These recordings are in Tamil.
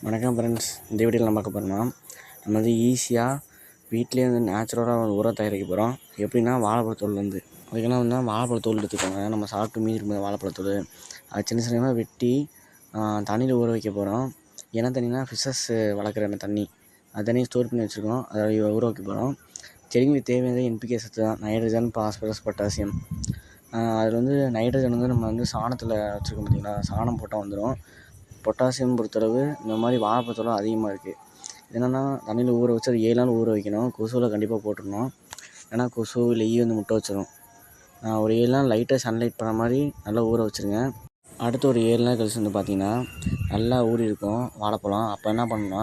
வணக்கம் ஃப்ரெண்ட்ஸ். இந்த வீடியோவில் நம்ம பார்க்க போகிறோம்னா நம்ம வந்து ஈஸியாக வீட்டிலேயே வந்து நேச்சுரலாக ஒரு உரம் தயாரிக்க போகிறோம். எப்படின்னா வாழைப்பழத்தோல்லேருந்து. அதுக்கெல்லாம் வந்து வாழைப்பழத்தோல் எடுத்துக்கோங்க. நம்ம சாப்பிட்டு மீதி இருக்கும் வாழைப்பழத்தோல் அது சின்ன சின்னமாக வெட்டி தண்ணியில் ஊற வைக்க போகிறோம். என்ன தண்ணினா ஃபிஷ்ஷஸ் வளர்க்குற அந்த தண்ணி, அது தண்ணியை ஸ்டோர் பண்ணி வச்சுருக்கோம். அதை ஊற வைக்க போகிறோம். செடிங்களுக்கு தேவையானது NPK சத்து தான், நைட்ரஜன், பாஸ்பரஸ், பொட்டாசியம். அதில் வந்து நைட்ரஜன் வந்து நம்ம வந்து சாணத்தில் வச்சுருக்கோம் பார்த்திங்களா, சாணம் போட்டால் வந்துடும். பொட்டாசியம் பொறுத்தளவு இந்த மாதிரி வாழைப்பழத்தோல் அதிகமாக இருக்குது. என்னென்னா தண்ணியில் ஊற வச்சு அது 7 நாள் ஊற வைக்கணும். கொசுவில் கண்டிப்பாக போட்டுடணும், ஏன்னா கொசு இல்லை ஈ வந்து முட்டை வச்சிடும். ஒரு 7 நாள் லைட்டாக சன்லைட் பண்ண மாதிரி நல்லா ஊற வச்சுருங்க. அடுத்து ஒரு 7 நாள் கழிச்சு வந்து பார்த்திங்கன்னா நல்லா ஊறி இருக்கும் வாழைப்பழம். அப்போ என்ன பண்ணணும்னா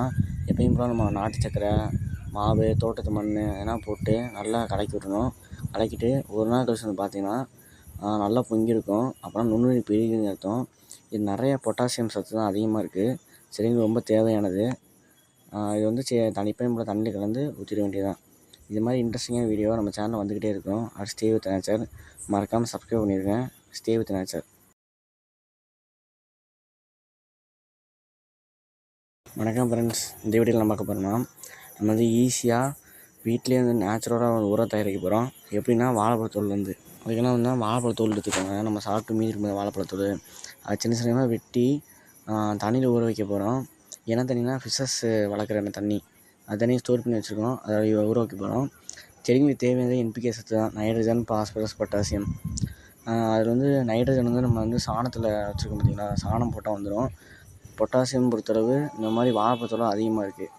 எப்பயும் போல் நம்ம நாட்டு சக்கரை, மாவு, தோட்டத்து மண் இதெல்லாம் போட்டு நல்லா கலக்கி விடணும். கலக்கிட்டு ஒரு நாள் கழிச்சு வந்து பார்த்திங்கன்னா நல்லா பொங்கியிருக்கும். அப்புறம் நுண்ணுயிர் பெருகுதுன்னு அர்த்தம். இது நிறைய பொட்டாசியம் சத்து தான் அதிகமாக இருக்குது. செடிங்களுக்கு ரொம்ப தேவையானது. இது வந்து தனிப்பயன் போல் தண்ணியில் கலந்து ஊற்றிட வேண்டியதுதான். இது மாதிரி இன்ட்ரெஸ்டிங்கான வீடியோ நம்ம சேனலில் வந்துக்கிட்டே இருக்கும். அது ஸ்டே வித் நேச்சர். மறக்காமல் சப்ஸ்கிரைப் பண்ணியிருக்கேன். Stay with nature. வணக்கம் ஃப்ரெண்ட்ஸ். இந்த வீடியோவில் நம்ம பார்க்க போகிறோம்னா நம்ம வந்து ஈஸியாக வீட்டிலேயே வந்து நேச்சுரலாக ஒரு உரம் தயாரிக்க போகிறோம். எப்படின்னா வாழைப்பழத்தோல்லேருந்து. அதுக்கெல்லாம் வந்து வாழைப்பழத்தோல் எடுத்துக்கோங்க. நம்ம சாப்பிட்டு மீதி இருக்கும் வாழைப்பழத்தோல் அது சின்ன சின்னமாக வெட்டி தண்ணியில் ஊற வைக்க போகிறோம். என்ன தண்ணினா ஃபிஷ்ஷஸ் வளர்க்குற அந்த தண்ணி, அது தண்ணியை ஸ்டோர் பண்ணி வச்சுருக்கோம். அதை ஊற வைக்க போகிறோம். செடிங்களுக்கு தேவையானது NPK சத்து தான், நைட்ரஜன், பாஸ்பரஸ், பொட்டாசியம். அதில் வந்து நைட்ரஜன் வந்து நம்ம வந்து சாணத்தில் வச்சுருக்கோம் பார்த்திங்களா, சாணம் போட்டால் வந்துடும். பொட்டாசியம் பொறுத்தளவு இந்த மாதிரி வாழைப்பழத்தோல் அதிகமாக இருக்குது.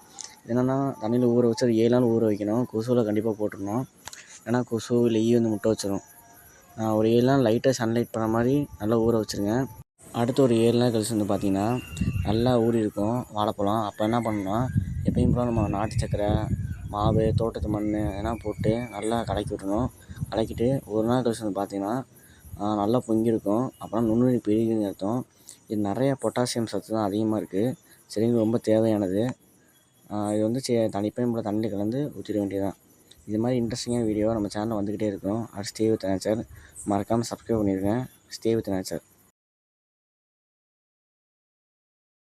என்னென்னா தண்ணியில் ஊற வச்சு அது 7 நாள் ஊற வைக்கணும். கொசுவில் கண்டிப்பாக போட்டுடணும், ஏன்னா கொசு இல்லை ஈ வந்து முட்டை வச்சிடும். ஒரு 7 நாள் லைட்டாக சன்லைட் பண்ண மாதிரி நல்லா ஊற வச்சுருங்க. அடுத்து ஒரு 7 நாள் கழிச்சு வந்து பார்த்திங்கன்னா நல்லா ஊறி இருக்கும் வாழைப்பழம். அப்போ என்ன பண்ணணும்னா எப்பயும் போல் நம்ம நாட்டு சக்கரை, மாவு, தோட்டத்து மண் இதெல்லாம் போட்டு நல்லா கலக்கி விடணும். கலக்கிட்டு ஒரு நாள் கழிச்சு வந்து பார்த்திங்கன்னா நல்லா பொங்கியிருக்கும். அப்புறம் நுண்ணுயிர் பெருகுதுன்னு அர்த்தம். இது நிறைய பொட்டாசியம் சத்து தான் அதிகமாக இருக்குது. செடிங்களுக்கு ரொம்ப தேவையானது. இது வந்து தனிப்பயன் போல் தண்ணியில் கலந்து ஊற்றிட வேண்டியதுதான். இது மாதிரி இன்ட்ரெஸ்டிங்கான வீடியோ நம்ம சேனலில் வந்துக்கிட்டே இருக்கும். அது ஸ்டே வித் நேச்சர். மறக்காமல் சப்ஸ்கிரைப் பண்ணியிருக்கேன். Stay with nature.